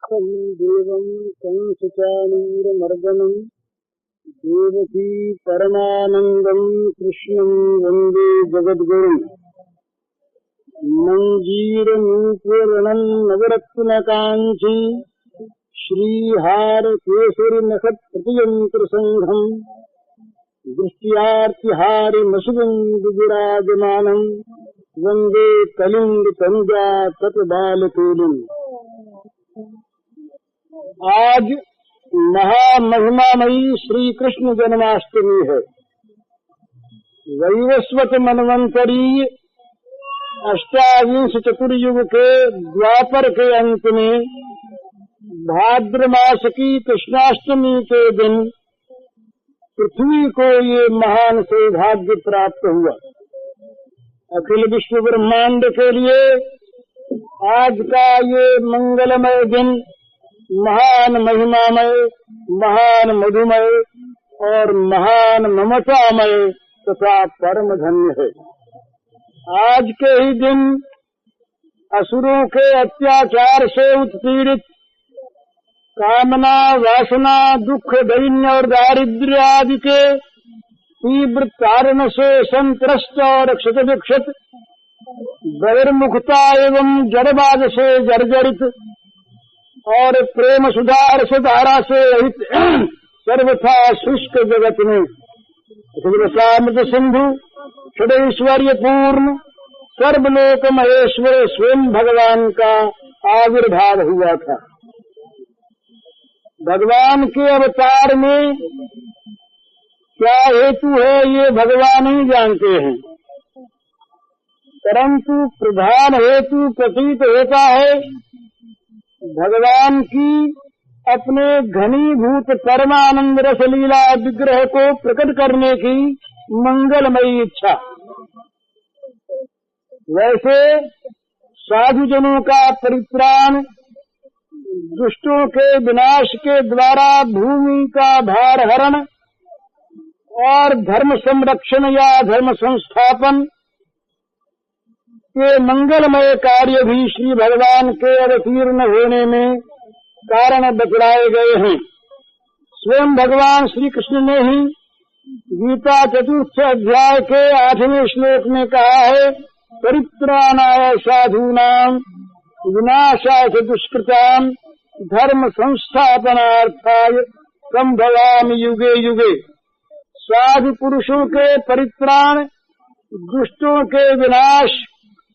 देवं कंसचाणूरमर्दनं देवकी परमानन्दं कृष्णं वन्दे जगद्गुरुम्। मञ्जीरनूपुरणं नवरत्नकाञ्ची श्रीहारकेसरिनखप्रतियन्त्रसङ्घम् दृष्ट्यार्तिहारिमशुबिन्दुविराजमानं वन्दे कलिन्दतनुजा तटबालकेलिम्। आज महामहिमामयी श्री कृष्ण जन्माष्टमी है। वैवस्वत मनवंतरी अष्टाविंश चतुर्युग के द्वापर के अंत में भाद्र मास की कृष्णाष्टमी के दिन पृथ्वी को ये महान सौभाग्य प्राप्त हुआ। अखिल विश्व ब्रह्मांड के लिए आज का ये मंगलमय दिन महान महिमामय, महान मधुमय और महान ममतामय तथा परम धन्य है। आज के ही दिन असुरों के अत्याचार से उत्पीड़ित, कामना, वासना, दुख, दैन्य और दारिद्र्य आदि के तीव्र तारण से संत्रस्त और क्षतविक्षत, बहिर्मुखता एवं जड़बाद से जर्जरित और प्रेम सुधार से धारा से रहित सर्वथा शुष्क जगत में सर्वसामृत सिंधु षडैश्वर्य पूर्ण सर्वलोक महेश्वर स्वयं भगवान का आविर्भाव हुआ था। भगवान के अवतार में क्या हेतु है ये भगवान ही जानते हैं, परंतु प्रधान हेतु प्रतीत होता है भगवान की अपने घनीभूत परमानंद रस लीला विग्रह को प्रकट करने की मंगलमयी इच्छा। वैसे साधुजनों का परित्राण, दुष्टों के विनाश के द्वारा भूमि का भार हरण और धर्म संरक्षण या धर्म संस्थापन के मंगलमय कार्य भी श्री भगवान के अवतीर्ण होने में कारण बतलाए गए हैं। स्वयं भगवान श्री कृष्ण ने ही गीता चतुर्थ अध्याय के 8वें श्लोक में कहा है, परित्राणाय साधूनां विनाशाय दुष्कृतां धर्म संस्थापनार्थाय संभवामि युगे युगे। साधु पुरुषों के परित्राण, दुष्टों के विनाश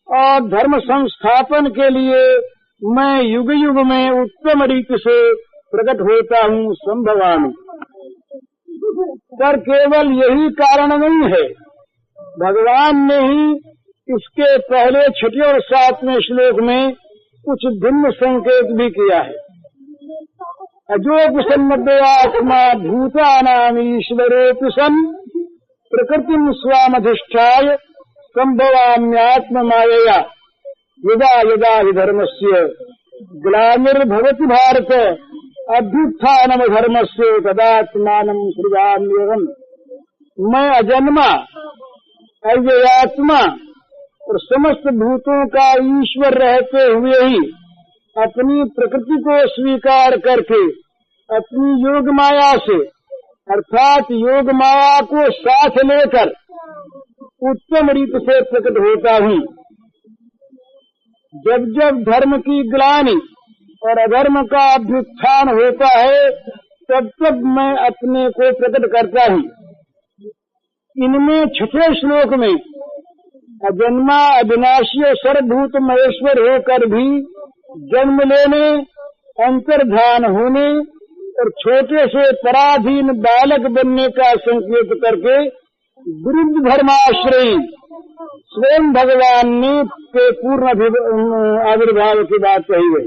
और धर्म संस्थापन के लिए मैं युग युग में उत्तम रीति से प्रकट होता हूँ, संभवामि। पर केवल यही कारण नहीं है, भगवान ने ही इसके पहले 6 और 7वें श्लोक में कुछ भिन्न संकेत भी किया है। अजोपसन्नतया भूतानां ईश्वरोऽपि सन् प्रकृतिं स्वामधिष्ठाय संभवाम्यात्म मायया यदा यदा हि धर्मस्य ग्लानिर्भवति भारत अभ्युत्थानम धर्मस्य तदात्मानं सृजाम्यहम्। मैं अजन्मा, अव्ययात्मा और समस्त भूतों का ईश्वर रहते हुए ही अपनी प्रकृति को स्वीकार करके अपनी योग माया से अर्थात योग माया को साथ लेकर उत्तम रीति से प्रकट होता हूँ। जब जब धर्म की ग्लानि और अधर्म का अभ्युत्थान होता है तब तब मैं अपने को प्रकट करता हूँ। इनमें 6वें श्लोक में अजन्मा, अविनाशी और सर्वभूत महेश्वर होकर भी जन्म लेने, अंतर्धान होने और छोटे से पराधीन बालक बनने का संकेत करके विरुद्ध धर्माश्रयी स्वयं भगवान ने के पूर्ण आविर्भाव की बात कही है।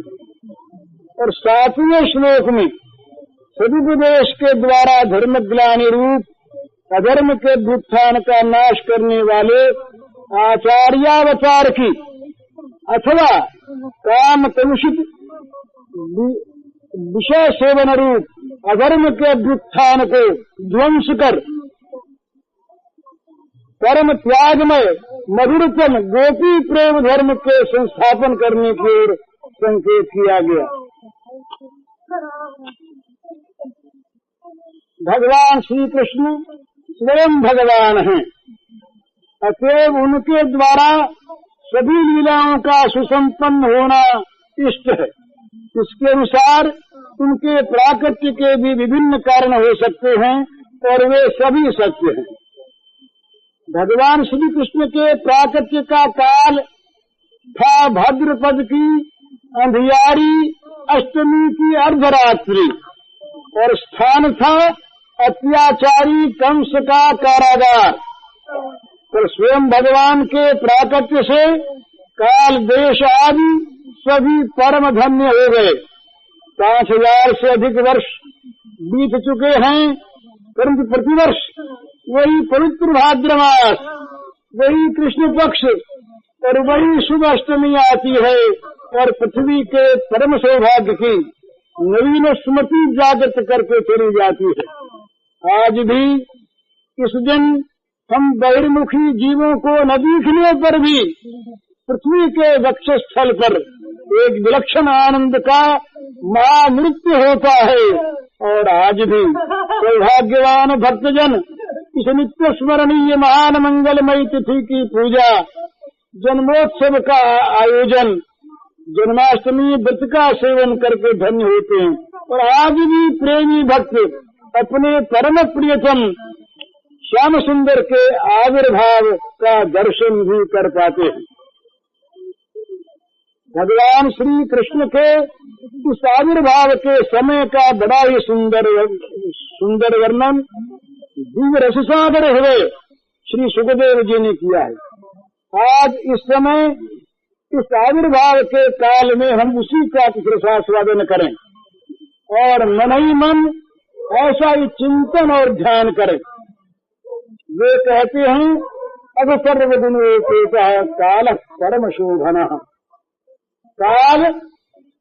और 7वें श्लोक में सदुपदेश के द्वारा धर्म ग्लानि रूप अधर्म के व्युत्थान का नाश करने वाले आचार्यावतार की अथवा काम कलुषित विषय सेवन रूप अधर्म के व्युत्थान को ध्वंस कर परम त्यागमय मधुरतम गोपी प्रेम धर्म के संस्थापन करने की ओर संकेत किया गया। भगवान श्री कृष्ण स्वयं भगवान हैं, अतएव उनके द्वारा सभी लीलाओं का सुसंपन्न होना इष्ट है। इसके अनुसार उनके प्राकट्य के भी विभिन्न कारण हो सकते हैं और वे सभी सत्य हैं। भगवान श्री कृष्ण के प्राकट्य का काल था भाद्रपद की अंधियारी अष्टमी की अर्धरात्रि और स्थान था अत्याचारी कंस का कारागार। पर स्वयं भगवान के प्राकट्य से काल देश आदि सभी परम धन्य हो गए। 5000 से अधिक वर्ष बीत चुके हैं, परंतु प्रतिवर्ष वही पवित्र भाद्रमास, वही कृष्ण पक्ष और वही शुभ अष्टमी आती है और पृथ्वी के परम सौभाग्य की नवीन स्मृति जागृत करके चली जाती है। आज भी इस दिन हम बहिर्मुखी जीवों को न दिखने पर भी पृथ्वी के वक्षस्थल पर एक विलक्षण आनंद का महानृत्य होता है। और आज भी सौभाग्यवान भक्तजन इस नित्य स्मरणीय महान मंगलमयी तिथि की पूजा, जन्मोत्सव का आयोजन, जन्माष्टमी व्रत का सेवन करके धन्य होते हैं। और आज भी प्रेमी भक्त अपने परम प्रियतम श्याम सुंदर के आविर्भाव का दर्शन भी कर पाते हैं। भगवान श्री कृष्ण के इस आविर्भाव के समय का बड़ा ही सुंदर वर्णन दिव्य रससागर हुए श्री सुखदेव जी ने किया है। आज इस समय इस आविर्भाव के काल में हम उसी का कुछ रसास्वादन करें और मन ही मन ऐसा ही चिंतन और ध्यान करें। वे कहते हैं अब सर्वगुणोपेतः काल परम शोभन, काल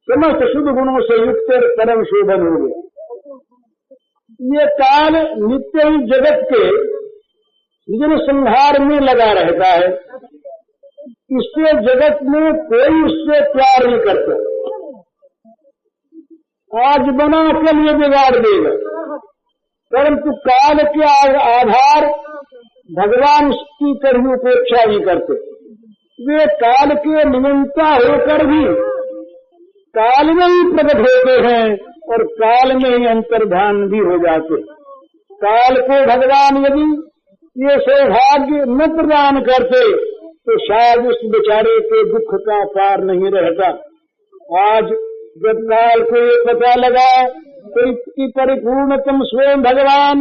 समस्त शुभ गुणों से युक्त परम शोभन हो गया। ये काल नित्य ही जगत के सृजन संहार में लगा रहता है। इससे जगत में कोई उससे प्यार नहीं करता। आज बना कल ये बिगाड़ देगा, परंतु काल के आधार भगवान उसकी कभी उपेक्षा नहीं करते। वे काल के निमित्ता होकर भी काल में ही प्रकट होते हैं और काल में ही अंतर्धान भी हो जाते। काल को भगवान यदि ये सौभाग्य न प्रदान करते तो शायद उस बेचारे के दुख का पार नहीं रहता। आज जब काल को ये पता लगा तो इसकी परिपूर्णतम स्वयं भगवान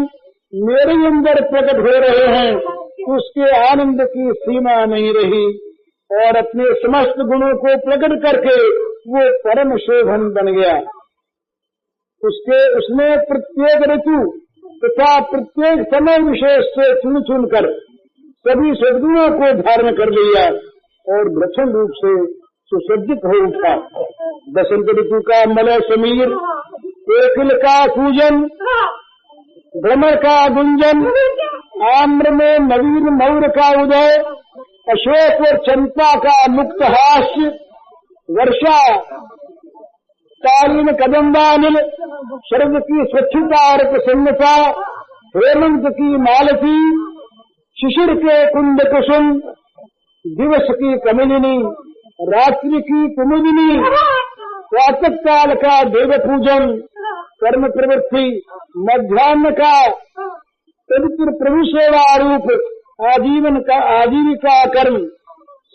मेरे अंदर प्रकट हो रहे हैं, उसके आनंद की सीमा नहीं रही और अपने समस्त गुणों को प्रकट करके वो परम शोभन बन गया। उसने प्रत्येक ऋतु तथा प्रत्येक समय विशेष से चुन चुन कर सभी सद्गुणों को धारण कर लिया और विलक्षण रूप से सुसज्जित हो उठा। बसंत ऋतु का मलय समीर, कोकिल का कूजन, भ्रमर का गुंजन, आम्र में नवीन मौर का उदय, अशोक और चंपा का मुक्त हास्य, वर्षा कालीन कदम्बानिल, शरद की स्वच्छता और प्रसन्नता, हेमंत की मालती, शिशिर के कुंद कुसुम, दिवस की कमलिनी, रात्रि की कुमुदिनी, प्रातः काल का देव पूजन, कर्म प्रवृत्ति, मध्याह्न का पवित्र प्रभु सेवा रूप आजीविका कर्म,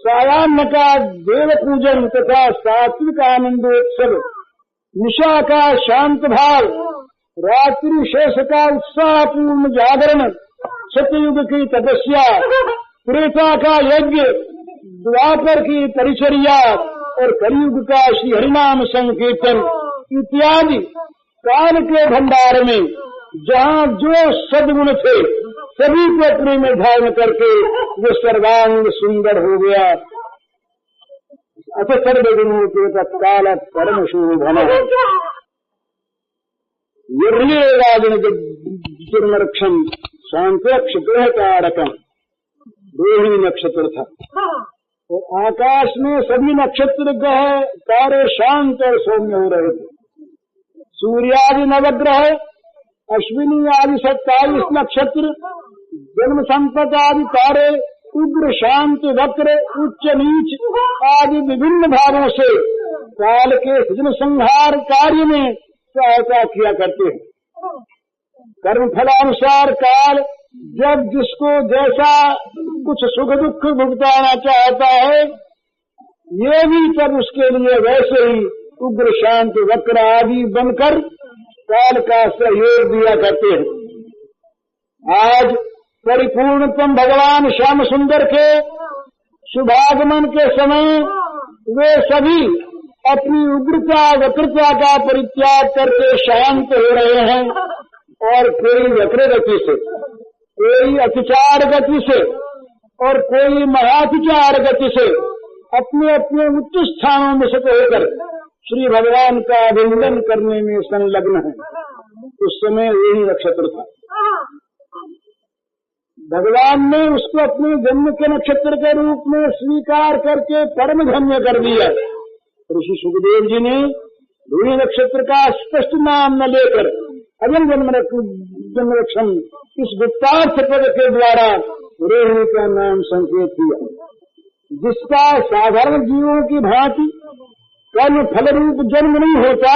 सायाह्न का देव पूजन तथा सात्विक आनंदोत्सव, निशा का शांत भाव, रात्रि शेष का उत्साहपूर्ण जागरण, सतयुग की तपस्या, त्रेता का यज्ञ, द्वापर की परिचर्या और कलयुग का श्री हरिनाम संकीर्तन इत्यादि काल के भंडार में जहाँ जो सद्गुण थे सभी को अपने में धारण करके वो सर्वांग सुंदर हो गया। अथ सर्वगुणों के तत्काल परम शोभन निर्मरक्षम शांतक्ष ग्रह कारकम, रोहिणी नक्षत्र था। तो आकाश में सभी नक्षत्र ग्रह तारे शांत और सौम्य हो रहे थे। सूर्यादि नवग्रह अश्विनी आदि 27 नक्षत्र, जन्म संपत आदि तारे, उग्र शांत वक्र उच्च नीच आदि विभिन्न भावों से काल के सृजन संहार कार्य में सहायता किया करते हैं। कर्म फलानुसार काल जब जिसको जैसा कुछ सुख दुख भुगताना चाहता है, ये भी तब उसके लिए वैसे ही उग्र शांत वक्र आदि बनकर काल का सहयोग दिया करते हैं। आज परिपूर्णतम भगवान श्याम सुंदर के शुभागमन के समय वे सभी अपनी उग्रता वक्रता का परित्याग करके शांत हो रहे हैं और कोई वक्र गति से, कोई अतिचार गति से और कोई महातिचार गति से अपने अपने उच्च स्थानों में से होकर श्री भगवान का अभिनंदन करने में संलग्न है। उस समय यही नक्षत्र था। भगवान ने उसको अपने जन्म के नक्षत्र के रूप में स्वीकार करके परम धन्य कर दिया। ऋषि सुखदेव जी ने रोहिणी नक्षत्र का स्पष्ट नाम न लेकर अजन जन्म रक्षण इस गुप्तार्थ पद के द्वारा रोहिणी का नाम संकेत किया, जिसका साधारण जीवों की भांति कर्म फल रूप जन्म नहीं होता,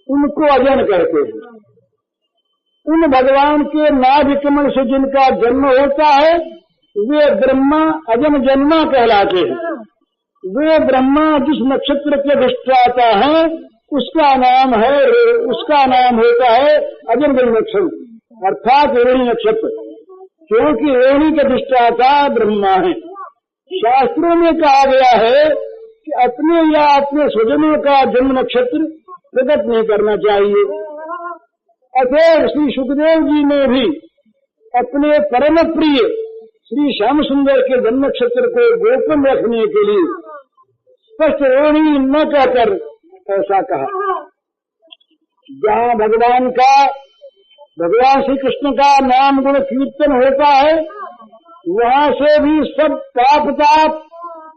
उनको अजन करते हैं। उन भगवान के नाभि कमल से जिनका जन्म होता है वे ब्रह्मा अजन जन्मा कहलाते हैं। वे ब्रह्मा जिस नक्षत्र के अधिष्ठाता है उसका नाम होता है अजन नक्षत्र, अर्थात रोहिणी नक्षत्र, क्योंकि रोहिणी के अधिष्ठाता ब्रह्मा है। शास्त्रों में कहा गया है कि अपने या अपने स्वजनों का जन्म नक्षत्र प्रकट नहीं करना चाहिए। अतः श्री सुखदेव जी ने भी अपने परम प्रिय श्री श्याम सुंदर के जन्म नक्षत्र को गोपन रखने के लिए स्पष्ट रोहिणी न कहकर ऐसा कहा। जहाँ भगवान श्री कृष्ण का नाम गुण कीर्तन होता है, वहाँ से भी सब पाप ताप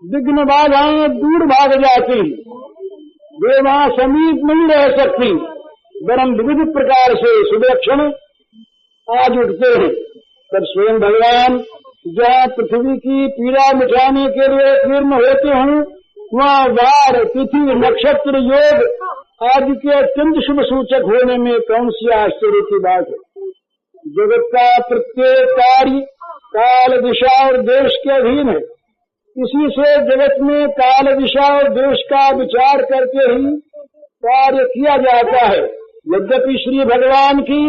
विघ्न बाधाएं दूर भाग जाती, वे वहाँ समीप नहीं रह सकती, वरम विविध प्रकार से सुलक्षण आज उठते हैं। तब स्वयं भगवान जहाँ पृथ्वी की पीड़ा मिटाने के लिए तीर्ण होते हैं, वहाँ वार तिथि नक्षत्र योग आदि के अत्यंत शुभ सूचक होने में कौन सी आश्चर्य की बात है। जगत का प्रत्येक कार्य काल दिशा और देश के अधीन है। इसी से जगत में काल दिशा और देश का विचार करके ही कार्य किया जाता है। यद्यपि श्री भगवान की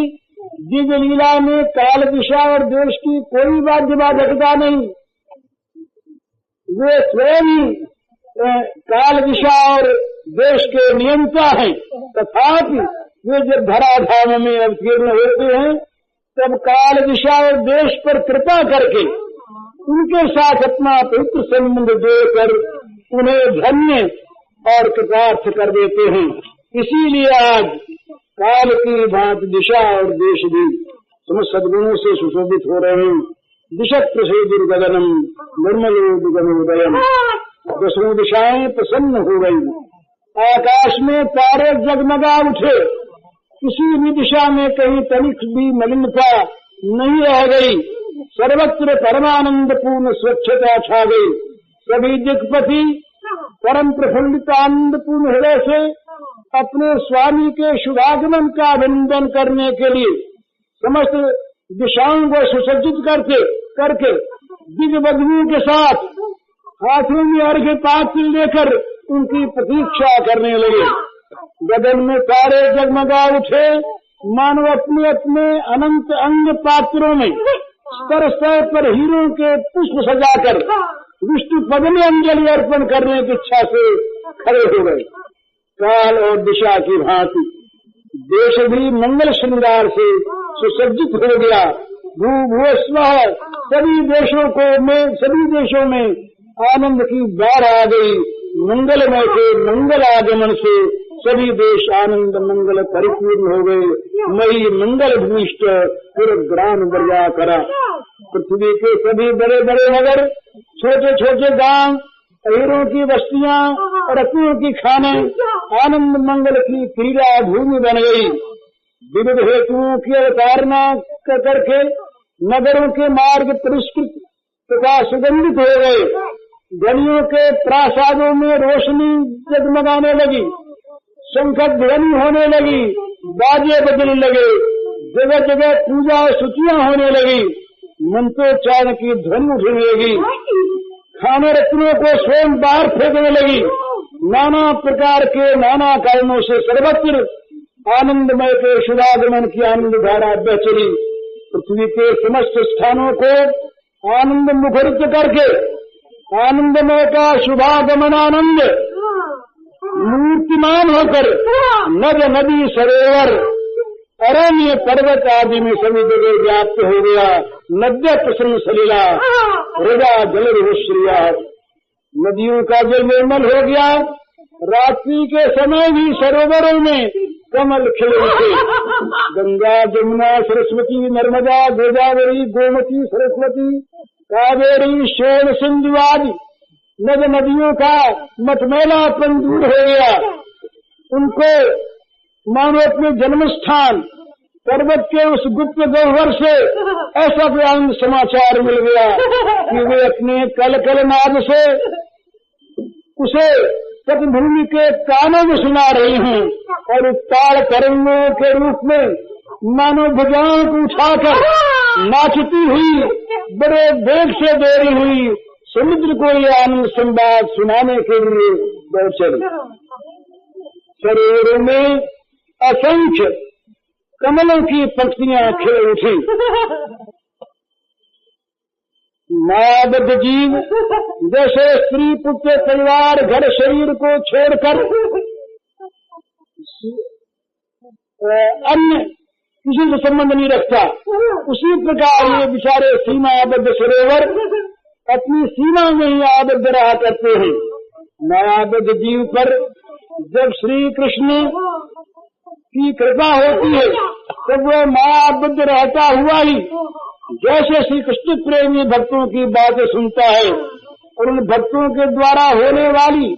दिव्य लीला में काल दिशा और देश की कोई बाध्य बाधकता नहीं, वे स्वयं काल दिशा और देश के नियंता हैं। तथापि वे जब धराधाम में अवतीर्ण होते हैं तब काल दिशा और देश पर कृपा करके उनके साथ अपना पवित्र संबंध देकर उन्हें धन्य और कृतार्थ कर देते हैं। इसीलिए आज काल की भांति दिशा और देश भी समस्त सद्गुणों से सुशोभित हो रहे हैं। दिशक प्रसिद्धुर्गगनम निर्मलोदयम, दसों दिशाएं प्रसन्न हो गई। आकाश में तारे जगमगा उठे, किसी भी दिशा में कहीं तनिक भी मलिनता नहीं रह गई। सर्वत्र परमानंद पूर्ण स्वच्छता छा गई। सभी दिक्पति परम प्रफुल्लित आनंद पूर्ण हृदय से अपने स्वामी के शुभागमन का अभिनंदन करने के लिए समस्त दिशाओं को सुसज्जित करके दिव्य बदबू के साथ हाथों में अर्घ्य पात्र लेकर उनकी प्रतीक्षा करने लगे। गगन में तारे जगमगा उठे, मानो अपने अपने अनंत अंग पात्रों में स्तर स्तर पर हीरों के पुष्प सजाकर विष्णु पद में अंजलि अर्पण करने की इच्छा से खड़े हो गए। काल और दिशा की भांति देश भी मंगल श्रृंगार से सुसज्जित हो गया। भूभुवस्व सभी देशों में आनंद की बाढ़ आ गई। मंगलमय के मंगल आगमन से सभी देश आनंद मंगल परिपूर्ण हो गए। मई मंगल भूष्ट पुरग्राम बर्या करा। पृथ्वी के सभी बड़े बड़े नगर, छोटे छोटे गांव, हीरों की बस्तियां और रत्नों की खाने आनंद मंगल की क्रीड़ा भूमि बन गई। विविध हेतुओं की अवतारणा करके नगरों के मार्ग परिष्कृत तथा सुगंधित हो गए। गलियों के प्रासादों में रोशनी जगमगाने लगी, शंख ध्वनि होने लगी, बाजे बजने लगे, जगह जगह पूजा और स्तुतियां होने लगी, मंत्रोच्चारण की ध्वनि उठने लगी, खाने रत्नों को स्वयं बाहर फेंकने लगी। नाना प्रकार के नाना कारणों से सर्वत्र आनंदमय के शुभागमन की आनंद धारा बह चली। पृथ्वी के समस्त स्थानों को आनंद मुखरित करके आनंदमय का शुभागमन आनंद मूर्तिमान होकर नद नदी सरोवर अरण्य पर्वत आदि में सभी जगह व्याप्त हो गया। नद्य प्रसन्न सलीला हृदय जल श्रिया, नदियों का जल निर्मल हो गया। रात्रि के समय भी सरोवरों में कमल खिले उठे। गंगा जमुना सरस्वती नर्मदा गोदावरी गोमती सरस्वती कावेरी शोण सिंधु आदि नद नदियों का मटमैलापन दूर हो गया। उनको मानो अपने जन्म स्थान पर्वत के उस गुप्त गह्वर से ऐसा आनंद समाचार मिल गया कि वे अपने कल कल नाद से उसे तटभूमि के कानों में सुना रही हैं और उत्ताल तरंगों के रूप में मानो भुजाओं को उठाकर नाचती हुई बड़े वेग से दौड़ी हुई समुद्र को ये आनंद संवाद सुनाने के लिए दौड़ चली। सरोवरों में असंख्य कमलों की पंक्तियां खिल उठी। मायाबद्ध जीव जैसे स्त्री पुत्र परिवार घर शरीर को छोड़कर अन्य किसी से संबंध नहीं रखता, उसी प्रकार ये बेचारे सीमाबद्ध सरोवर अपनी सीमा में ही आबद्ध रहा करते हैं। मायाबद्ध जीव पर जब श्री कृष्ण की कृपा होती है तब वह मायाबद्ध रहता हुआ ही जैसे श्री कृष्ण प्रेमी भक्तों की बातें सुनता है और उन भक्तों के द्वारा होने वाली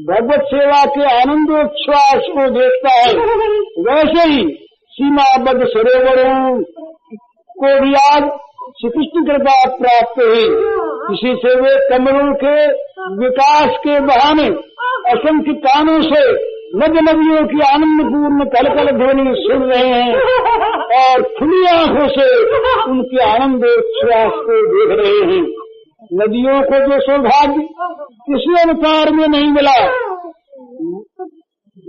भगवत सेवा के आनंदोच्छ्वास को देखता है, वैसे ही सीमाबद्ध सरोवरों को भी आज श्री कृष्ण कृपा प्राप्त हुई। इसी से वे कमलों के विकास के बहाने असंख्य कानों से नद नदियों की आनंदपूर्ण कलकल ध्वनि सुन रहे हैं और खुली आंखों से उनके आनंदोच्छ्वास को देख रहे हैं। नदियों को जो सौभाग्य किसी अवतार में नहीं मिला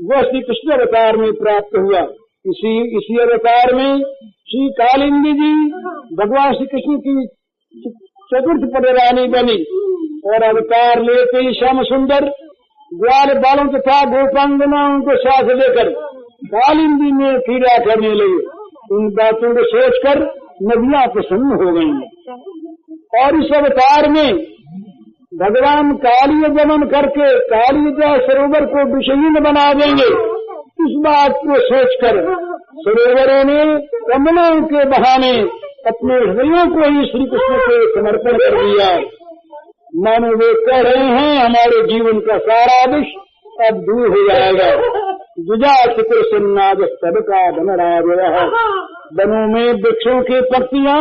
वह श्री कृष्ण अवतार में प्राप्त हुआ। इसी अवतार में श्री कालिंदी जी भगवान श्री कृष्ण की चतुर्थ पदरानी बनी और अवतार लेते ही श्याम सुंदर ग्वाल बालों तथा गोपांगनाओं को साथ लेकर कालिंदी में क्रीड़ा करने लगे। उन बातों को सोचकर नदियां प्रसन्न हो गईं और इस अवतार में भगवान काली गमन करके कालिया सरोवर को विषहीन बना देंगे। इस बात को सोचकर सरोवरों ने कमलों के बहाने अपने हृदयों को ही श्री कृष्ण को समर्पण कर दिया। मानो वे कह रहे हैं हमारे जीवन का सारा विष अब दूर हो जाएगा। जुजा चित्र सन्नाद स्तब का धनराज है। वनों में वृक्षों की पत्तियां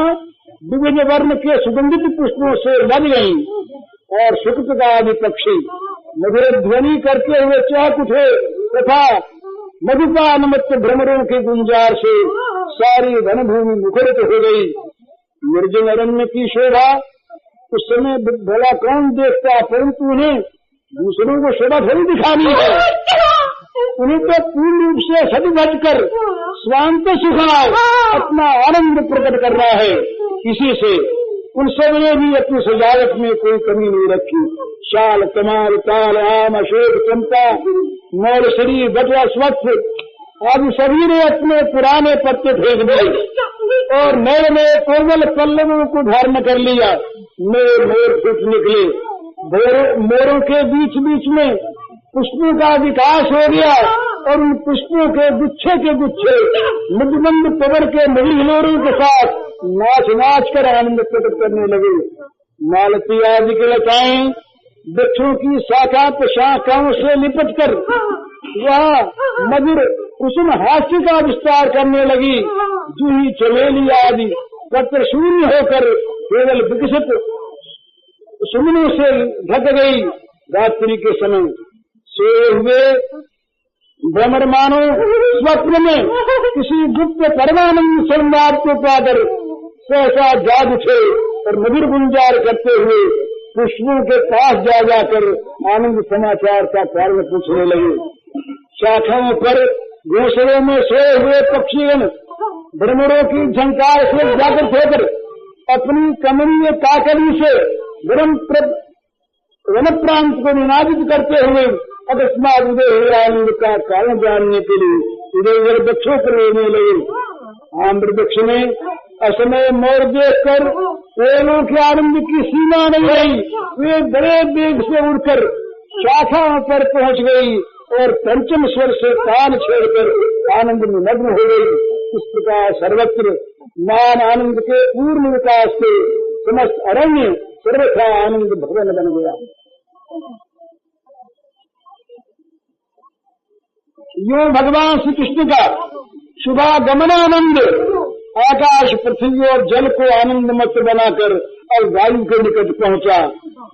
विभिन्न वर्ण के सुगंधित पुष्पों से लद गईं और सुकृत का आदि पक्षी मधुर ध्वनि करते हुए चहक उठे तथा मधुपान मत भ्रमरों के गुंजार से सारी वनभूमि मुखरित हो गई। निर्जन अरण्य की शोभा उस समय भला कौन देखता, परंतु उन्हें दूसरों को शोभा थोड़ी दिखानी है। उन्हें तो पूर्ण रूप से सद भजकर स्वांत सुखाव अपना आनंद प्रकट करना है। इसी से उन सब ने भी अपनी सजावट में कोई कमी नहीं रखी। शाल कमाल ताल आम अशोक चंपा मोर श्री बटवा स्वच्छ आदि सभी ने अपने पुराने पत्ते फेंक दिए और नए नए कोमल पल्लवों को धारण कर लिया। नए मोर फूट निकले। मोरों के बीच बीच में पुष्पों का विकास हो गया और उन पुष्पों के गुच्छे मधुबंद पवर के मणिहिलोरों के साथ नाच नाच कर आनंद प्रकट करने लगे। मालती आदि के लताएं वृक्षों की शाखा प्रशाखाओं से लिपट कर वह मधुर कुसुम हास्य का विस्तार करने लगी। जूही चमेली आदि पत्र शून्य होकर केवल विकसित सुमनों से ढक गई। रात्रि के समय सोए हुए भ्रमर मानो स्वप्न में किसी गुप्त परमानंद संवाद को पाकर सहसा जाग उठे और मधुर गुंजार करते हुए पुष्पों के पास जा जाकर आनंद समाचार का कारण पूछने लगे। शाखाओं पर घोंसलों में सोए हुए पक्षीगण भ्रमरों की झंकार से जागृत होकर अपनी कमनीय काकली से वन प्रांत को निनादित करते हुए अकस्मात उदय हुए आनंद का कारण जानने के लिए इधर उधर वृक्षों पर लेने लगे। आम्र वृक्ष में असमय मोर देखकर पेड़ों के आनंद की सीमा नहीं रही। वे बड़े वेग से उड़कर शाखाओं पर पहुंच गई और पंचम स्वर से ताल छेड़कर आनंद में मग्न हो गई। इस प्रकार सर्वत्र मान आनंद के पूर्ण विकास से समस्त अरण्य सर्वथा आनंद भवन बन गया। यो भगवान श्री कृष्ण का शुभागमनानंद आकाश पृथ्वी और जल को आनंद मत बनाकर और वायु के निकट पहुंचा।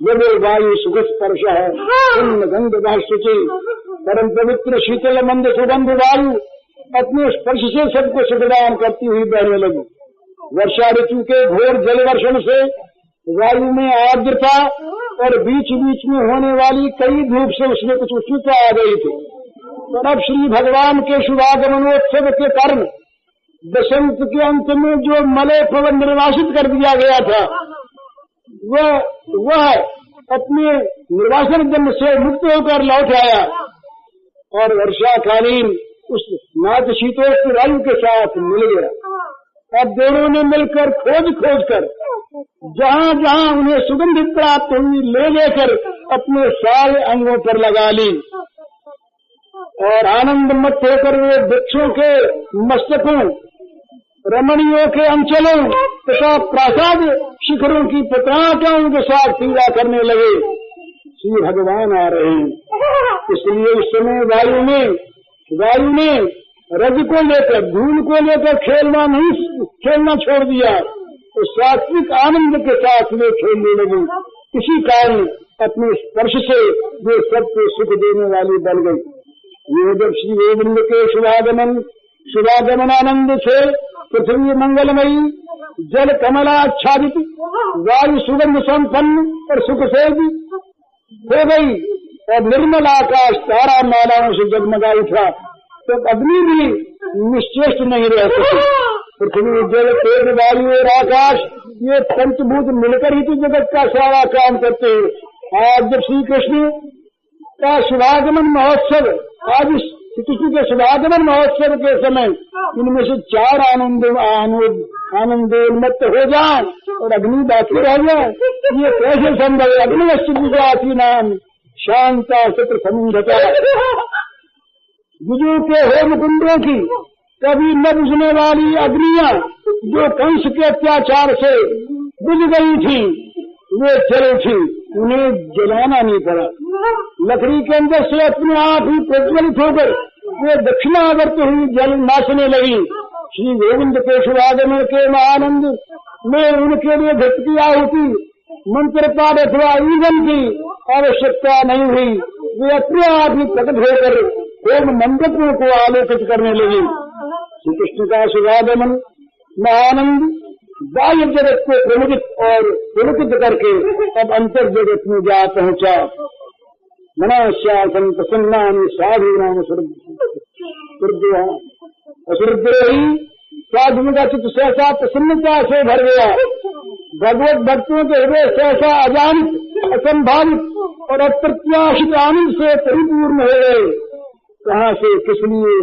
जब वायु सुख स्पर्श है गंध शुचि परम पवित्र शीतल मंद सुगंध वायु अपने स्पर्श से सबको सुखदान करती हुई बहने लगी। वर्षा ऋतु के घोर जल वर्षण से वायु में आर्द्रता और बीच बीच में होने वाली कई धूप से उसमें कुछ उष्णता आ गई थी। और अब श्री भगवान के शुभागमनोत्सव के कारण बसंत के अंत में जो मलय पवन निर्वासित कर दिया गया था वह अपने निर्वासन जन्म से मुक्त होकर लौट आया और वर्षाकालीन उस नाथ शीतोष्ण वायु के साथ मिल गया। अब दोनों ने मिलकर खोज कर जहाँ जहाँ उन्हें सुगंध प्राप्त हुई ले लेकर अपने सारे अंगों पर लगा ली और आनंद मत होकर वे वृक्षों के मस्तकों रमणियों के अंचलों तथा प्रासाद शिखरों की पत्राटाओं के साथ क्रीड़ा करने लगे। श्री भगवान आ रहे हैं। इसलिए उस समय वायु ने रज को लेकर धूल को लेकर खेलना छोड़ दिया तो सात्विक आनंद के साथ वे खेलने लगे। इसी कारण अपने स्पर्श से वे सबको सुख देने वाली बन गई। ये जब श्री गोविंद के शुभागमनानंद से पृथ्वी मंगलमयी जल कमलाच्छादित वायु सुगंध संपन्न और सुख से हो गई और निर्मल आकाश तारा मालाओं से जगमगा उठा तब अग्नि भी निश्चेष्ट नहीं रह सकी। पृथ्वी जल तेज वायु और आकाश ये पंचभूत मिलकर ही तो जगत का सारा काम करते हैं। आज जब श्री कृष्ण का शुभागमन महोत्सव आज श्री कृष्ण के शुभागमन महोत्सव के समय इनमें से चार आनंदोन्मत्त हो जाए और अग्नि बाकी रह जाए, ये कैसे संभव है? अग्नि नाम शांता सत्र समुद्धता गुजों के होम कुंडों की कभी न बुझने वाली अग्नियां जो कंस के अत्याचार से बुझ गई थी वे जल थी, उन्हें जलाना नहीं पड़ा। लकड़ी के अंदर से अपने आप ही प्रज्वलित होकर वे दक्षिणावर्त हुई जल नाचने लगी। श्री गोविंद के शुभागमन के आनंद में उनके लिए घट की आहुति मंत्र पाठ अथवा ईंधन की आवश्यकता नहीं हुई। वे अपने आप ही प्रकट होकर होम मंडपों को आलोकित करने लगी। श्री कृष्ण का शुभागमन महानंद बाह्य जगत को प्रमुखित और पुलकित करके अब अंतर जगत में जा पहुंचा। मनाश्यासन प्रसन्नानि साधु नाम असुरद्रोही साधु का चित्त सहसा प्रसन्नता से भर गया। भगवत भक्तों के हृदय सहसा अजानित असंभावित और अप्रत्याशित आनंद से परिपूर्ण हो गए। कहाँ से किस लिए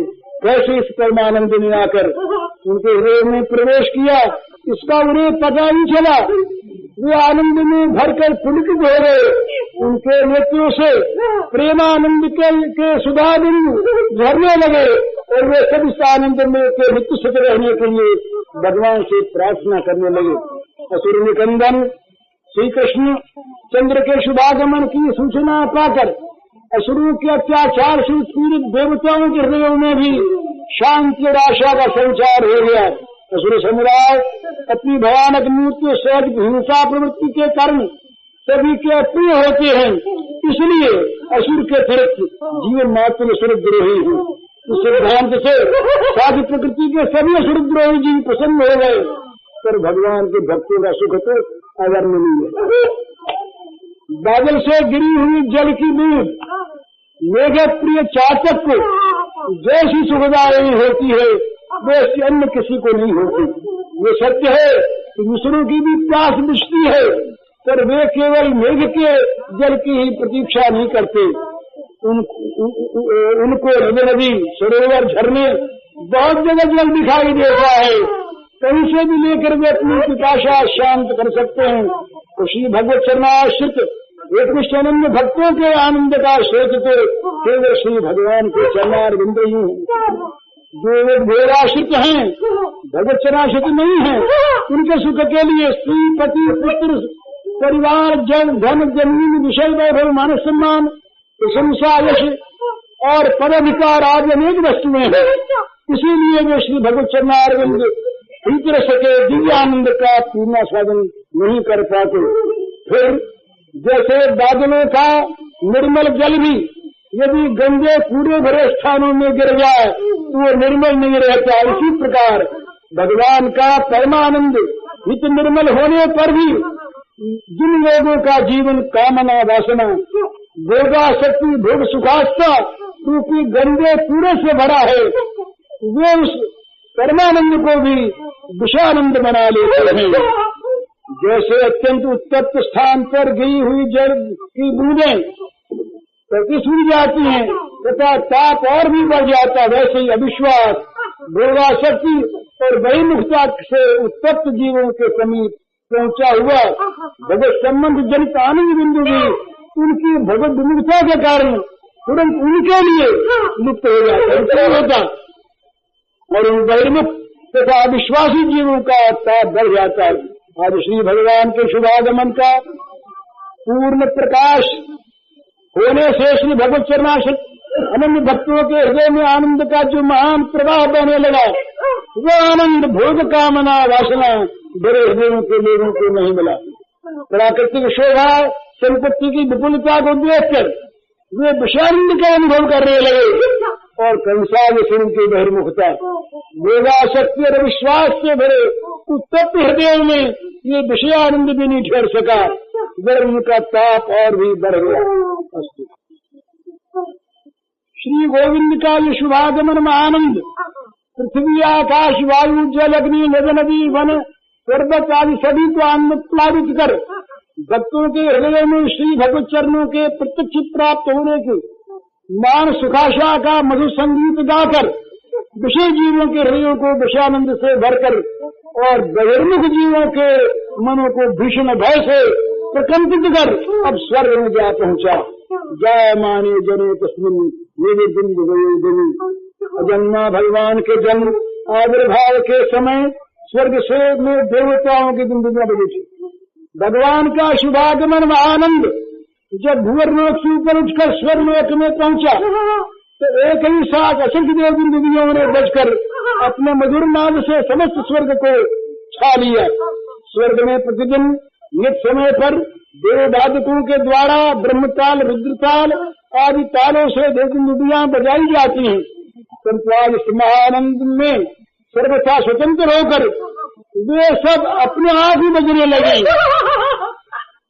कैसे इस परमानंद ने आकर उनके हृदय में प्रवेश किया इसका उन्हें पता ही चला। वे आनंद में भरकर पुलकित हो गए। उनके नेत्रों से प्रेमानंद के सुधा बिंदु झरने लगे और वे सब इस आनंद में के नित्य सुख रहने के लिए भगवान से प्रार्थना करने लगे। असुर निकंदन श्री कृष्ण चंद्र के शुभागमन की सूचना पाकर असुरों के अत्याचार से उत्पीड़ित देवताओं के हृदयों में भी शांति और आशा का संचार हो गया। असुर समुदाय अपनी भयानक मूर्ति सहज हिंसा प्रवृत्ति के कारण सभी के अप्रिय होते हैं, इसलिए असुर के अतिरिक्त जीवन मात्र असुरद्रोही है। इस सिद्धांत से साधु प्रकृति के सभी असुरद्रोही जीव प्रसन्न हो गए, पर भगवान के भक्तों का सुख तो अवर्णनीय है। बादल से गिरी हुई जल की बूंद मेघ प्रिय चातक को जैसी सुखदायी होती है वैसी अन्य किसी को नहीं होती। ये सत्य है कि दूसरों की भी प्यास बुझती है, पर वे केवल मेघ के जल की ही प्रतीक्षा नहीं करते। उनको नदी सरोवर झरने बहुत जगह जल दिखाई देता है, कहीं से भी लेकर वे अपनी पिपाशा शांत कर सकते हैं। तो श्री भगवत चरणाश्रित एक निष्ठानंद भक्तों के आनंद का स्रोत तो केवल श्री भगवान के चरणारविंद ही हैं। जो एक भेदाश्रित हैं, भगवत चरणाश्रित नहीं है, उनके सुख के लिए स्त्री पति पुत्र परिवार जन धन जमीन विषय वैभव मान सम्मान प्रशंसा यश और पदाधिकार आदि अनेक वस्तुएं हैं। इसीलिए वे श्री भगवत चरणारविंद भीतर सके दिव्य आनंद का पूर्ण स्वादन नहीं कर पाते। फिर जैसे बादलों का निर्मल जल भी यदि गंदे कूड़े भरे स्थानों में गिर जाए तो वो निर्मल नहीं रहता, इसी प्रकार भगवान का परमानंद नित्य निर्मल होने पर भी जिन लोगों का जीवन कामना वासना भोगासक्ति भोग सुखास्था क्योंकि गंदे कूड़े से भरा है, वे उस परमानंद को भी विषानंद बना लेते हैं। जैसे अत्यंत उत्तप्त स्थान पर गिरी हुई जल की बूंदें प्रतिसूर जाती हैं तथा ताप और भी बढ़ जाता, वैसे ही अविश्वास भोगासक्ति और बहिर्मुखता से उत्तप्त जीवों के समीप पहुंचा हुआ भगवत संबंध जनित आनंद बिंदु भी उनकी भगवत विमुखता के कारण तुरंत उनके लिए लुप्त हो जाता होता और उन बहिर्मुख तथा अविश्वासी जीवों का ताप बढ़ जाता है। आज श्री भगवान के शुभागमन का पूर्ण प्रकाश होने से श्री भगवत चरणाश्रित अनन्य भक्तों के हृदय में आनंद का जो महान प्रवाह बहने लगा, वो आनंद भोग कामना वासना बड़े हृदयों के लोगों को नहीं मिला। प्राकृतिक शोभा संपत्ति की विपुलता को देखकर वे विषानंद का अनुभव करने लगे और कंसाद स्वरूप की बहिर्मुखता भोगासक्ति और विश्वास से भरे उत्तप्त हृदयों में ये विषयानंद भी नहीं ठहर सका, गर्म का ताप और भी बढ़ गया। श्री गोविंद का ये शुभागमन महानंद पृथ्वी आकाश वायु जल अग्नि नद नदी वन पर्वत आदि सभी को आनंद प्लावित कर भक्तों के हृदय में श्री भगवत चरणों के प्रत्यक्ष प्राप्त होने की मान सुखाशा का मधुर संगीत गाकर विषय जीवों के हृदयों को विषयानंद से भरकर और बहिर्मुख जीवों के मनों को भीषण भय से प्रकंपित कर अब स्वर्ग में जा पहुंचा। जय माने जने तस्मिन मेरे बिंदु देवी अजन्मा भगवान के जन्म आविर्भाव के समय स्वर्ग से में देवताओं की बिंदुआ बनी थी। भगवान का शुभागमन महानंद जब भूवर्लोक से ऊपर उठकर स्वर्गलोक में पहुंचा तो एक ही साथ असंख्य देव बिंदुओं ने बजकर अपने मधुर नाद से समस्त स्वर्ग को छा लिया। स्वर्ग में प्रतिदिन नित समय पर देववादकों के द्वारा ब्रह्मताल रुद्रताल आदि तालों से देव बिंदुआ बजाई जाती हैं, परंतु आज इस महानंद में सर्वथा स्वतंत्र होकर वे सब अपने आप ही बजने लगे।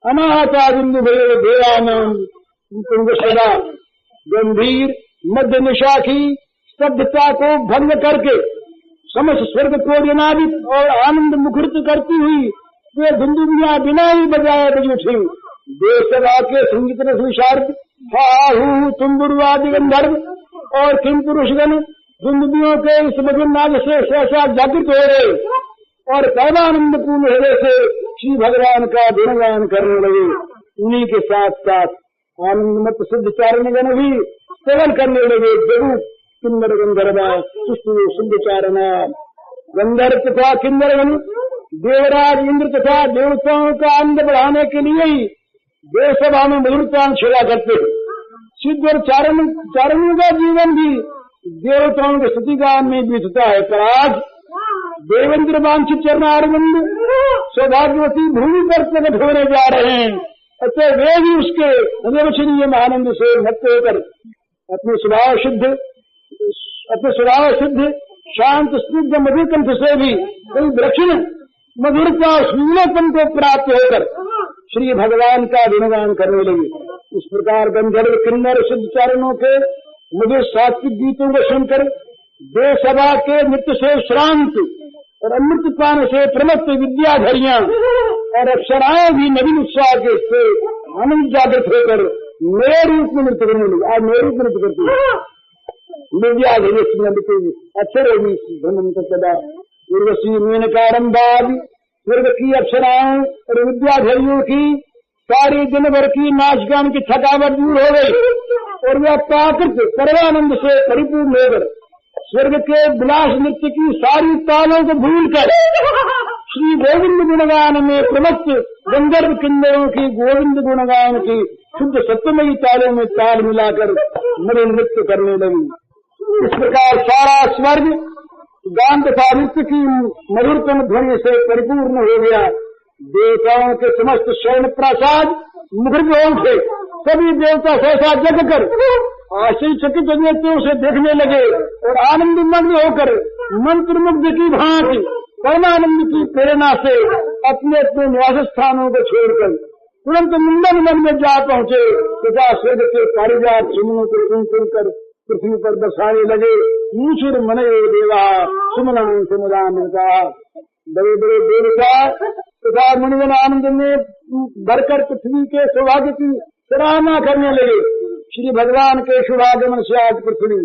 अनाहता बिंदु भेदानंद सदा गंभीर मध्य निशा की स्तब्धता को भंग करके समस्त स्वर्ग को जनादित और आनंद मुखरित करती हुई वे बिंदुबियां बिना ही बजाए बज उठी। देशवा के संगीत विशारद हाहू तुम्बुरवादि गंधर्व और किम पुरुषगण बिंदुबियों के इस मधुर नाद से सहसा जागृत हो गए और परमानंद पूर्ण हृदय से श्री भगवान का गुणगान करने लगे। उन्हीं के साथ साथ आनंदमत सिद्ध चारणगण भी सेवन करने लगे। जगू किन्नर गंधर्वा सुष्टु सिद्ध चारणा गंधर्व तथा किन्नरगण देवराज इंद्र तथा देवताओं का आनंद बढ़ाने के लिए ही देवसभा में मधुरता छेड़ा करते। सिद्ध और चारणों का जीवन भी देवताओं के स्तुतिगान में बीतता है। पर आज देवेंद्र वांछित चरणारविंद सौभाग्यवती भूमि पर प्रकट होने जा रहे हैं। अतः वे भी उसके अनिर्वचनीय आनंद से मत होकर अपने स्वभाव सिद्ध शांत स्निग्ध मधुर कंठ से भी कोई दक्षिण मधुरता सुंदरपन को प्राप्त होकर श्री भगवान का गुणगान करने लगे। इस प्रकार गंधर्व किन्नर सिद्ध चारणों के मधुर सात्विक गीतों को सुनकर देवसभा के नृत्य से श्रांत और अमृत पान से प्रमत्त विद्याधरियां और अप्सराएं भी नवीन उत्साह के से आनंद जागृत होकर मेरे रूप में नृत्य करने लगे। आज मेरे रूप में नृत्य करती है विद्याधरी अक्षर उर्वशी मेनकारंबाद स्वर्ग की अप्सराओं और विद्याधरियों की सारी दिन भर की नाच गान की थकावट दूर हो गई और वह प्राकृत परमानंद से परिपूर्ण होकर स्वर्ग के विलास नृत्य की सारी तालों को भूलकर श्री गोविंद गुणगान में प्रमत्त गंधर्व किन्नरों की गोविंद गुणगान की शुद्ध सत्यमयी तालों में ताल मिलाकर मरे नृत्य करने लगी। इस प्रकार सारा स्वर्ग गान तथा नृत्य की मधुरतम ध्वनि से परिपूर्ण हो गया। देवताओं के समस्त स्वर्ण प्रसाद मुखर उठे। सभी देवता सहसा जग कर आश्चर्यचकित नेत्रों से देखने लगे और आनंद मग्न होकर मंत्रमुग्ध की भांति परमानंद की प्रेरणा से अपने अपने निवास स्थानों को छोड़कर तुरंत मुंडन वन में जा पहुंचे तथा स्वर्ग के पारिजात सुमनों को चुन चुनकर पृथ्वी पर बरसाने लगे। ईश्वर मनयो देवा सुमना समुदान का बड़े बड़े देवता तथा मुनिगण आनंद में भरकर पृथ्वी के सौभाग्य की सराहना करने लगे। श्री भगवान के शुभागमन से आज पृथ्वी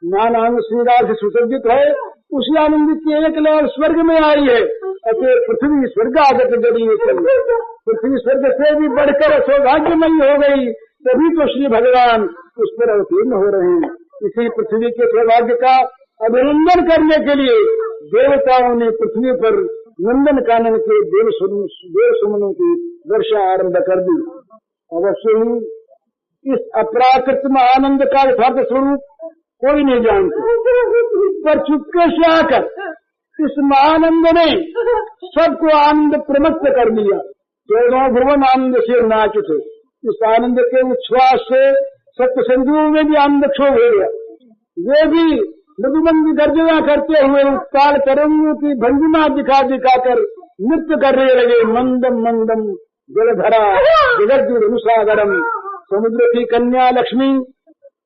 नानांग श्रीराज से सुसज्जित है। उसी आनंद की एक लहर स्वर्ग में आई है। अतः पृथ्वी स्वर्गागत जड़ी पृथ्वी स्वर्ग से भी बढ़कर सौभाग्यमयी हो गई। तभी तो श्री भगवान उस पर अवतीर्ण हो रहे हैं। इसी पृथ्वी के सौभाग्य का अभिनंदन करने के लिए देवताओं ने पृथ्वी पर नंदन कानन के देव सुमनों की वर्षा आरंभ कर दी। अवश्य ही इस अपराकृत आनंद का यथार्थ स्वरूप कोई नहीं जानते, पर चुपके से आकर इस महानंद ने सबको आनंद प्रमत्त कर दिया। 14 भुवन आनंद से नाच उठे। इस आनंद के उच्छ्वास से सत्य संजुओं में भी आनंद क्षोभ हो गया। वे भी मधुमंद गर्जना करते हुए उत्ताल तरंगों की भंगिमा दिखा दिखाकर नृत्य करने लगे। मंदम मंदम जलधरा जगद्गुरुसागरम समुद्र की कन्या लक्ष्मी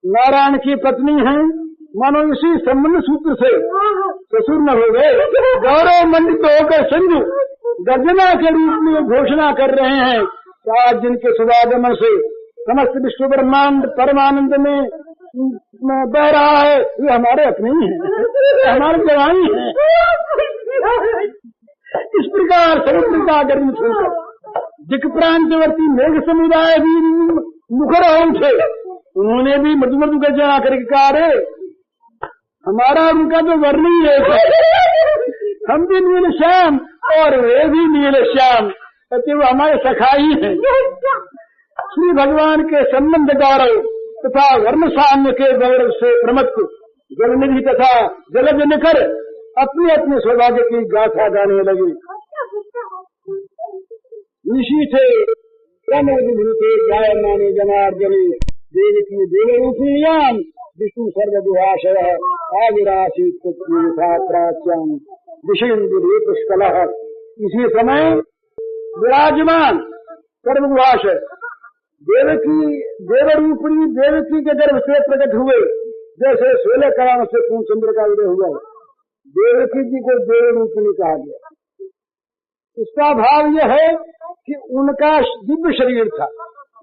नारायण की पत्नी है। मानो इसी संबंध सूत्र से ससुर न हो गए। गौरव मंडित होकर संजू गर्जना के रूप में घोषणा कर रहे हैं। आज जिनके शुभागमन से समस्त विश्व ब्रह्मांड परमानंद में बह रहा है, ये हमारे अपने ही है, हमारे जवानी है। इस प्रकार समुद्र का गर्म छूकर दिक प्रांतवर्ती मेघ समुदाय भी मुखर उठे। उन्होंने भी मधु मधु गर्जना करके कहा, रे हमारा उनका तो वर्ण ही है, हम भी नील श्याम और वे भी नील श्याम, वो हमारे सखाई हैं। श्री भगवान के संबंध गौरव तथा वर्ण साम्य के गौरव से प्रमत्त जलनिधि तथा जलज निकर अपने अपने सौभाग्य की गाथा गाने लगे। ऋषि थे थे गाय माने जनार्दने देव की देवरूपियाम विष्णु सर्वदुहाशय आविरासी प्राच्याम विषेन्दु पुष्कल। इसी समय विराजमान सर्वदुहाशय देवरूपिणी देवकी के गर्भ से प्रकट हुए। जैसे 16 कलाओं से पूर्ण चंद्र का उदय हुआ, देवकी जी को देवरूपिणी कहा गया। इसका भाव यह है कि उनका दिव्य शरीर था।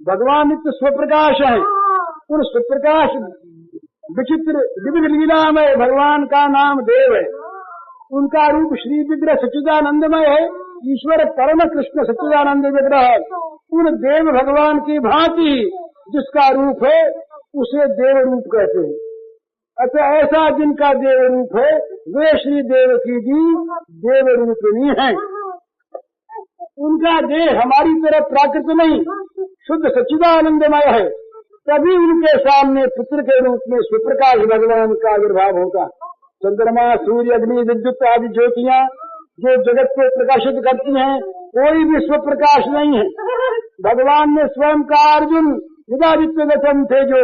भगवान नित्य स्वप्रकाश है। उन स्वप्रकाश विचित्र दिव्य लीला में भगवान का नाम देव है। उनका रूप श्री विग्रह सच्चिदानंदमय है। ईश्वर परम कृष्ण सच्चिदानंद विग्रह उन देव भगवान की भांति जिसका रूप है उसे देव रूप कहते हैं। अतः ऐसा जिनका देव रूप है वे श्री देवकी जी देव रूपिणी हैं। उनका देह हमारी तरह प्राकृत नहीं, शुद्ध सच्चिदानंदमय है। तभी उनके सामने पुत्र के रूप में सुप्रकाश भगवान का आविर्भाव होगा। चंद्रमा, सूर्य, अग्नि, विद्युत आदि ज्योतियां जो जगत को प्रकाशित करती हैं, कोई भी स्वप्रकाश नहीं है। भगवान ने स्वयं का अर्जुन विदादित्य वचन थे जो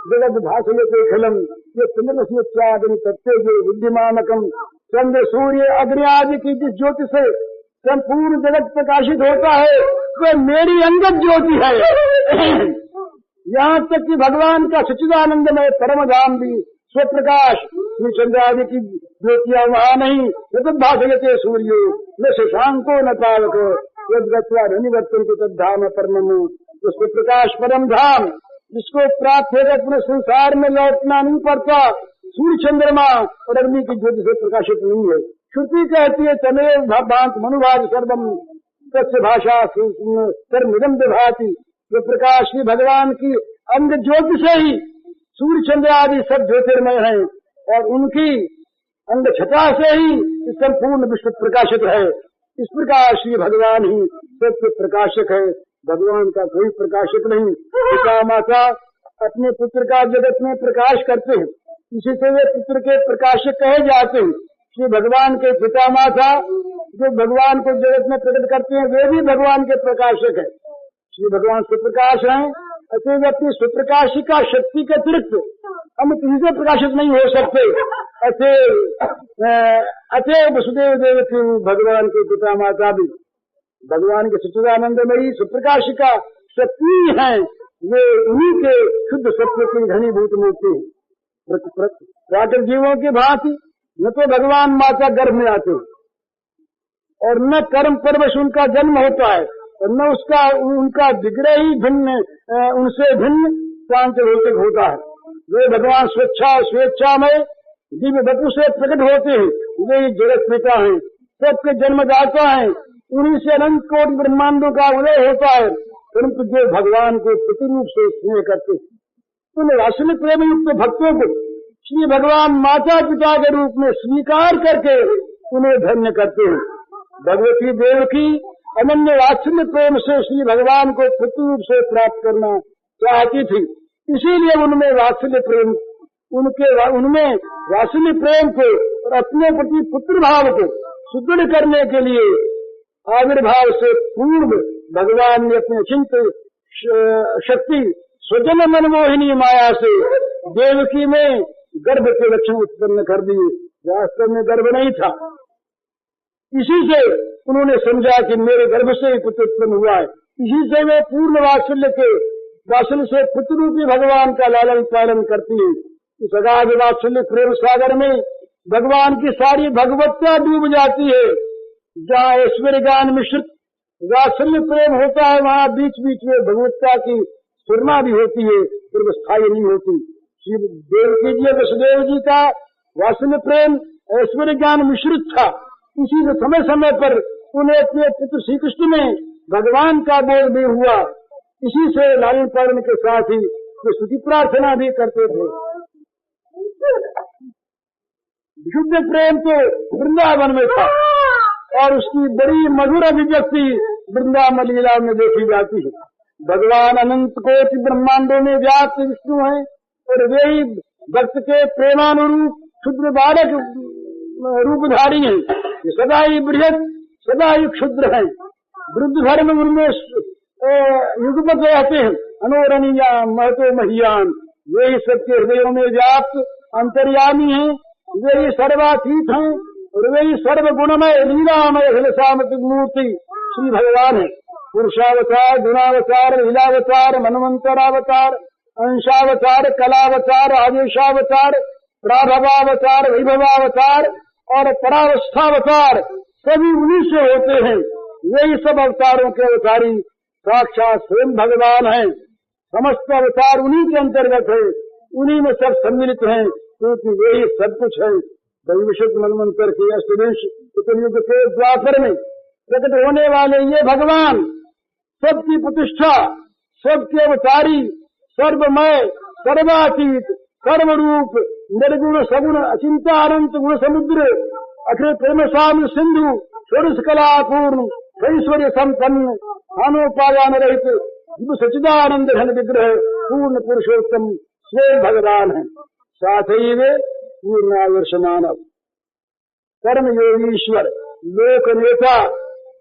जगत भाषयते खिलम, ये चंद्रमस्याग्नि तत्तेजो विद्यमानकम। चंद्र, सूर्य, अग्नि आदि की जिस ज्योति से संपूर्ण जगत प्रकाशित होता है वह मेरी अंगत ज्योति है। यहाँ तक कि भगवान का सच्चिदानंदमय परम धाम भी स्वप्रकाश चंद्र आदि की ज्योतियां वहाँ नहीं। तद भाषयते सूर्यो न शशांको न पावक यद्गत्वा धनिवर्तन के तद्धाम परम। उसको प्रकाश परम धाम जिसको प्राप्त होकर अपने संसार में लौटना नहीं पड़ता, सूर्य, चंद्रमा और अग्नि की ज्योति से प्रकाशित नहीं है। श्रुति कहती है तमेव भांत मनुभाग सर्वम तस्य भाषा सर्वमिदं विभाति। जो प्रकाश की भगवान की अंग ज्योति से ही सूर्य, चंद्र आदि सब ज्योतिर्मय हैं और उनकी अंग छटा से ही संपूर्ण विश्व प्रकाशित है। इस प्रकार श्री भगवान ही सत्य प्रकाशक है, भगवान का कोई प्रकाशक नहीं। पिता माता अपने पुत्र का जगत में प्रकाश करते हैं, इसी से वे पुत्र के प्रकाशक कहे जाते हैं। श्री भगवान के पिता माता जो भगवान को जगत में प्रकट करते हैं वे भी भगवान के प्रकाशक है। श्री भगवान सुप्रकाश हैं, अतएव अपनी सुप्रकाशिका शक्ति के अतिरिक्त हम किसी से प्रकाशित नहीं हो सकते। अतएव वसुदेव देवकी भगवान के पिता माता भी भगवान के सच्चिदानंदमयी सुप्रकाशिका शक्ति हैं। वे उन्हीं के शुद्ध सत्य की घनीभूत मूर्ति प्राकृतिक जीवों की भांति न तो भगवान माता गर्भ में आते और न कर्म परवश उनका जन्म होता है और न उनका विग्रह ही भिन्न उनसे भिन्न शांत भौतिक होता है। वे भगवान स्वेच्छा में दिव्य वपु से प्रकट होते हैं, वे जगत पिता हैं, सबके जन्मदाता हैं। उन्हीं से अनंत कोटि ब्रह्मांडों का उदय होता है। परंतु जो भगवान को प्रतिरूप से स्नेह करते हैं उन राशि प्रेम युक्त भक्तों को श्री भगवान माता पिता के रूप में स्वीकार करके उन्हें धन्य करते हैं। भगवती देवकी अनन्य वात्सल्य प्रेम से श्री भगवान को पुत्र रूप से प्राप्त करना चाहती थी, इसीलिए उनमें वात्सल्य प्रेम को और अपने प्रति पुत्र भाव को सुदृढ़ करने के लिए आविर्भाव से पूर्व भगवान ने अपने चिंत शक्ति स्वजन मनमोहिनी माया से देवकी में गर्भ के लक्षण उत्पन्न कर दिए। वास्तव में गर्भ नहीं था, इसी से उन्होंने समझा कि मेरे गर्भ से ही पुत्र उत्पन्न हुआ है। इसी से वे पूर्ण वात्सल्य से पुत्र रूपी भगवान का लालन पालन करती है। इस अगाध वात्सल्य प्रेम सागर में भगवान की सारी भगवत्ता डूब जाती है। जहाँ ऐश्वर्य ज्ञान मिश्रित वात्सल्य प्रेम होता है वहाँ बीच बीच में भगवत्ता की स्फुरमा भी होती है, फिर स्थायी नहीं होती। श्री देवकी जी वसुदेव जी का वात्सल्य प्रेम ऐश्वर्य ज्ञान मिश्रित था, इसी से समय समय पर उन्हें अपने पुत्र श्री कृष्ण में भगवान का बोध भी हुआ। इसी से लालन पालन के साथ ही वे स्तुति प्रार्थना भी करते थे। विशुद्ध प्रेम तो वृंदावन में था और उसकी बड़ी मधुर अभिव्यक्ति वृंदावन लीला में देखी जाती है। भगवान अनंत कोटि ब्रह्मांडों में व्याप्त विष्णु हैं और वे ही भक्त के प्रेमानुरूप क्षुद्र बालक रूपधारी हैं। ये सदा ही बृहद सदा ही क्षुद्र हैं। वृद्ध धर्म उनमें युगपत रहते हैं। अनोरणीयाम महतो महियान, वे ही सबके हृदयों में व्याप्त अंतर्यामी हैं। वे ही सर्वातीत हैं और वे ही सर्वगुणमय लीलामय हिलसामतिक मूर्ति श्री भगवान है। पुरुषावतार, गुणावतार, लीलावतार, मनवंतरावतार, अंशावतार, कलावतार, आदेशावतार, प्राभवावतार, वैभवावतार और परावस्थावतार सभी उन्हीं से होते हैं। यही सब अवतारों के अवतारी साक्षात स्वयं भगवान हैं। समस्त अवतार उन्हीं के अंतर्गत है, उन्हीं में सब सम्मिलित हैं, क्योंकि वे ही सब कुछ है। दैवशत मनवंतर के अष्टविंश युग के द्वापर में प्रकट होने वाले ये भगवान सबकी प्रतिष्ठा, सबके अवतारी, सर्वमय, सर्वातीत, सर्वरूप, निर्गुण, सगुण, अचिंत्य अनंत गुण समुद्र, अखिल प्रेम साम सिंधु, षोडश कला पूर्ण, ऐश्वर्य संपन्न, हानोपादान रहित सच्चिदानंद घन विग्रह पूर्ण पुरुषोत्तम स्वयं भगवान है। साथ ही वे पूर्णादर्श मानव, कर्म योगीश्वर, लोक नेता,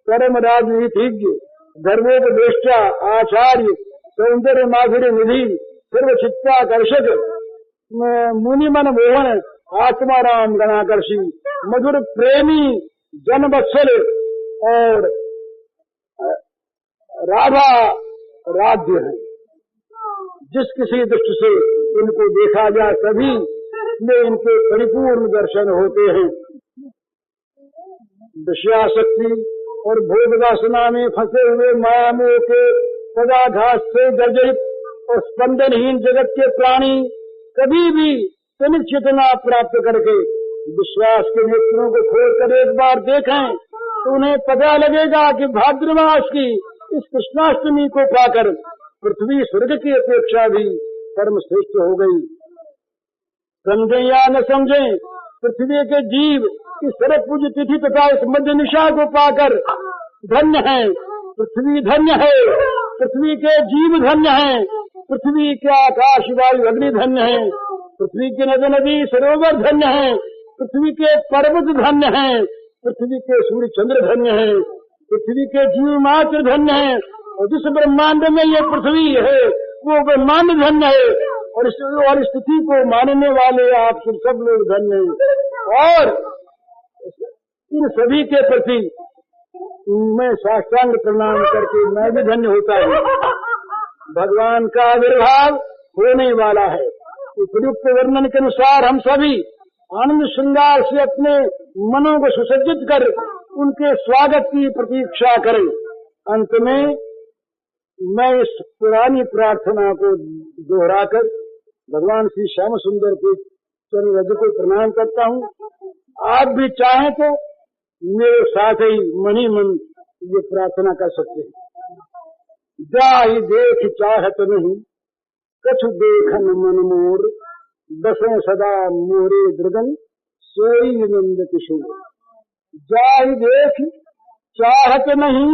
कर्म राजनीतिज्ञ, धर्मोपदेष्टा, आचार्य, सौंदर्य माधुर्य निधि, सर्व चित्ताकर्षक, मुनि मन मोहन, आत्माराम गणाकर्षी, मधुर प्रेमी, जनवत्सल और राधा राध्य है। जिस किसी दृष्टि से इनको देखा जाए सभी में इनके परिपूर्ण दर्शन होते हैं। विषयासक्ति और भोग वासना में फंसे हुए मायामोह के पदाघात से जर्जरित और स्पंदनहीन जगत के प्राणी कभी भी तनिक चेतना प्राप्त करके विश्वास के नेत्रों को खोलकर एक बार देखें तो उन्हें पता लगेगा कि भाद्रमास की इस कृष्णाष्टमी को पाकर पृथ्वी स्वर्ग की अपेक्षा भी परम श्रेष्ठ हो गई। समझें या न समझें, पृथ्वी के जीव इस सरक पूज तिथि तथा इस मध्य निशा को पाकर धन्य है। पृथ्वी धन्य है, पृथ्वी के जीव धन्य हैं, पृथ्वी के आकाश वायु अग्नि धन्य है, पृथ्वी के नदी नदी सरोवर धन्य है, पृथ्वी के पर्वत धन्य है, पृथ्वी के सूर्य चंद्र धन्य है, पृथ्वी के जीव मात्र धन्य है। और जिस ब्रह्मांड में ये पृथ्वी है वो ब्रह्मांड धन्य है। और इस तिथि को मानने वाले आप सब लोग धन्य हैं। और इन सभी के प्रति मैं साष्टांग प्रणाम करके मैं भी धन्य होता हूँ। भगवान का आविर्भाव होने वाला है। उपयुक्त वर्णन के अनुसार हम सभी आनंद श्रृंगार से अपने मनों को सुसज्जित कर उनके स्वागत की प्रतीक्षा करें। अंत में मैं इस पुरानी प्रार्थना को दोहराकर भगवान श्री श्याम सुंदर के चरण रज को प्रणाम करता हूँ। आप भी चाहें तो मेरे साथ ही मन ही मन ये प्रार्थना कर सकते हैं। जाहि देख चाहत नहीं, कछु देखन मन मोर, बसें सदा मोरे दृगन, सोई नंद किशोर। जाहि देख चाहत नहीं,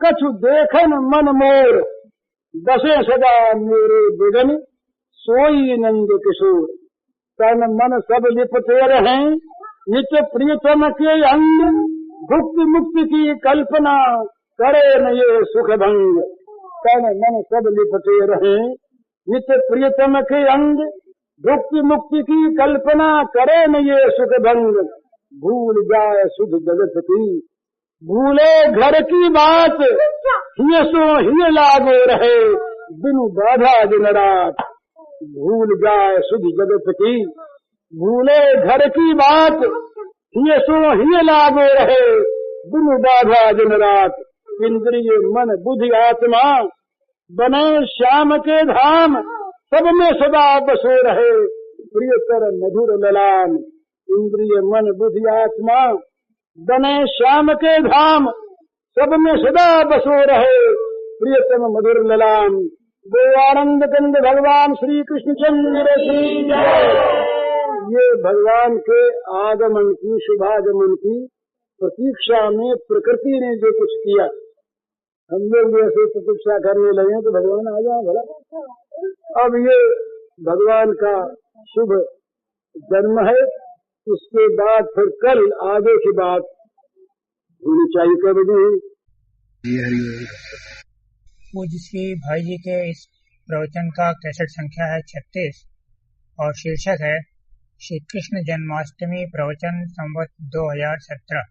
कछु देखन मन मोर, बसें सदा मोरे दृगन, सोई नंद किशोर। तन मन सब लिपटे रहें, नित्य प्रियतम के अंग, भुक्ति मुक्ति की कल्पना करे न ये सुख भंग। तन मन सब लिपटे रहें, नित्य प्रियतम के अंग, भुक्ति मुक्ति की कल्पना करे न ये सुख भंग। भूल जाए सुध जगत की, भूले घर की बात, हिय सो हिय लागो रहे, बिनु बाधा दिन रात। भूल जाए सुध जगत की, भूले घर की बात, हिय सो हिय लागो रहे, बिनु बाधा दिन रात। इंद्रिय मन बुद्धि आत्मा बने श्याम के धाम, सब में सदा बसो रहे, प्रियतर मधुर ललाम। इंद्रिय मन बुद्धि आत्मा बने श्याम के धाम, सब में सदा बसो रहे, प्रियतम मधुर ललाम। वो आनंद कंद भगवान श्री कृष्ण चंद्र की जय। ये भगवान के आगमन की, शुभागमन की प्रतीक्षा में प्रकृति ने जो कुछ किया, हम लोग ऐसे प्रतीक्षा करने लगे तो भगवान आ जाए भला। अब ये भगवान का शुभ जन्म है, उसके बाद फिर कल आगे की बात होनी चाहिए। कर पूज्य श्री भाई जी के इस प्रवचन का कैसेट संख्या है 36 और शीर्षक है श्री कृष्ण जन्माष्टमी प्रवचन संवत 2017।